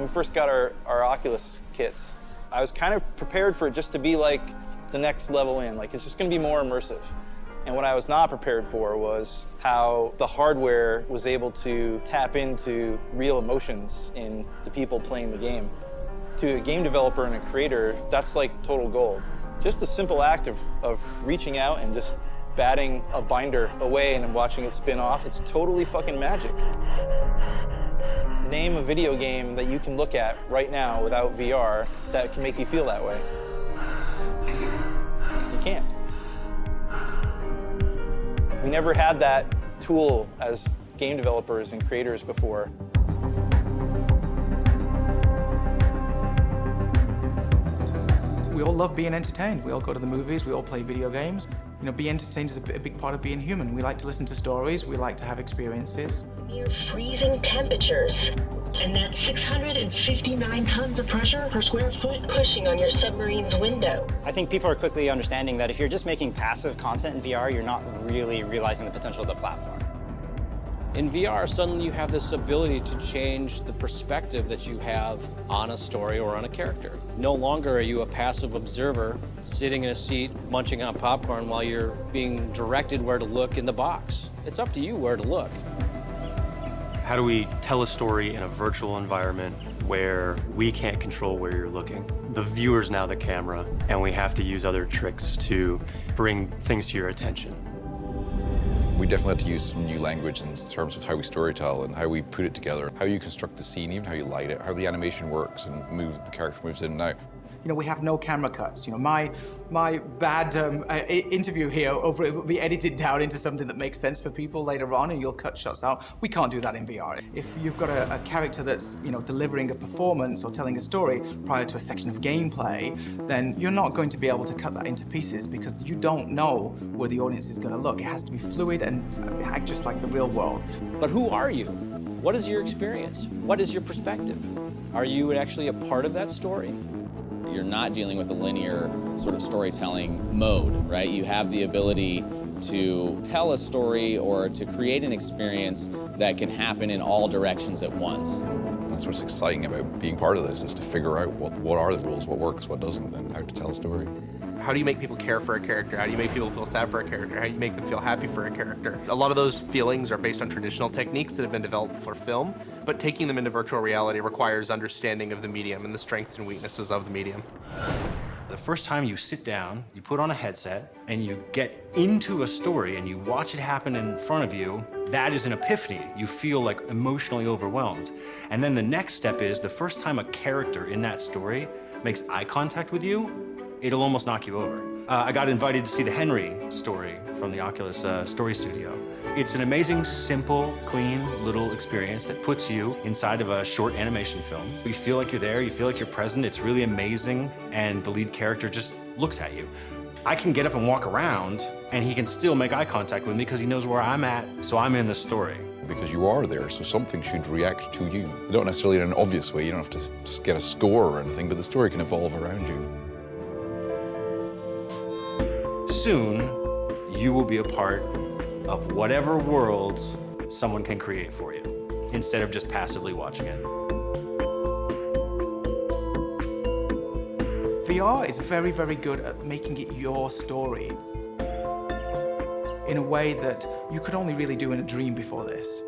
we first got our Oculus kits, I was kind of prepared for it just to be like the next level in, like it's just gonna be more immersive. And what I was not prepared for was how the hardware was able to tap into real emotions in the people playing the game. To a game developer and a creator, that's like total gold. Just the simple act of reaching out and just batting a binder away and then watching it spin off, it's totally fucking magic. Name a video game that you can look at right now without VR that can make you feel that way. You can't. We never had that tool as game developers and creators before. We all love being entertained. We all go to the movies, we all play video games. You know, being entertained is a big part of being human. We like to listen to stories, we like to have experiences. Near freezing temperatures. And that's 659 tons of pressure per square foot pushing on your submarine's window. I think people are quickly understanding that if you're just making passive content in VR, you're not really realizing the potential of the platform. In VR, suddenly you have this ability to change the perspective that you have on a story or on a character. No longer are you a passive observer sitting in a seat munching on popcorn while you're being directed where to look in the box. It's up to you where to look. How do we tell a story in a virtual environment where we can't control where you're looking? The viewer's now the camera, and we have to use other tricks to bring things to your attention. We definitely had to use some new language in terms of how we storytell and how we put it together, how you construct the scene, even how you light it, how the animation works and the character moves in and out. You know, we have no camera cuts. You know, my bad interview here will be edited down into something that makes sense for people later on, and you'll cut shots out. We can't do that in VR. If you've got a character that's, you know, delivering a performance or telling a story prior to a section of gameplay, then you're not going to be able to cut that into pieces because you don't know where the audience is going to look. It has to be fluid and act just like the real world. But who are you? What is your experience? What is your perspective? Are you actually a part of that story? You're not dealing with a linear sort of storytelling mode, right? You have the ability to tell a story or to create an experience that can happen in all directions at once. That's what's exciting about being part of this, is to figure out what are the rules, what works, what doesn't, and how to tell a story. How do you make people care for a character? How do you make people feel sad for a character? How do you make them feel happy for a character? A lot of those feelings are based on traditional techniques that have been developed for film, but taking them into virtual reality requires understanding of the medium and the strengths and weaknesses of the medium. The first time you sit down, you put on a headset, and you get into a story and you watch it happen in front of you, that is an epiphany. You feel like emotionally overwhelmed. And then the next step is the first time a character in that story makes eye contact with you, it'll almost knock you over. I got invited to see the Henry story from the Oculus Story Studio. It's an amazing, simple, clean little experience that puts you inside of a short animation film. You feel like you're there, you feel like you're present, it's really amazing, and the lead character just looks at you. I can get up and walk around, and he can still make eye contact with me because he knows where I'm at, so I'm in the story. Because you are there, so something should react to you. You don't necessarily in an obvious way, you don't have to get a score or anything, but the story can evolve around you. Soon, you will be a part of whatever world someone can create for you, instead of just passively watching it. VR is very, very good at making it your story in a way that you could only really do in a dream before this.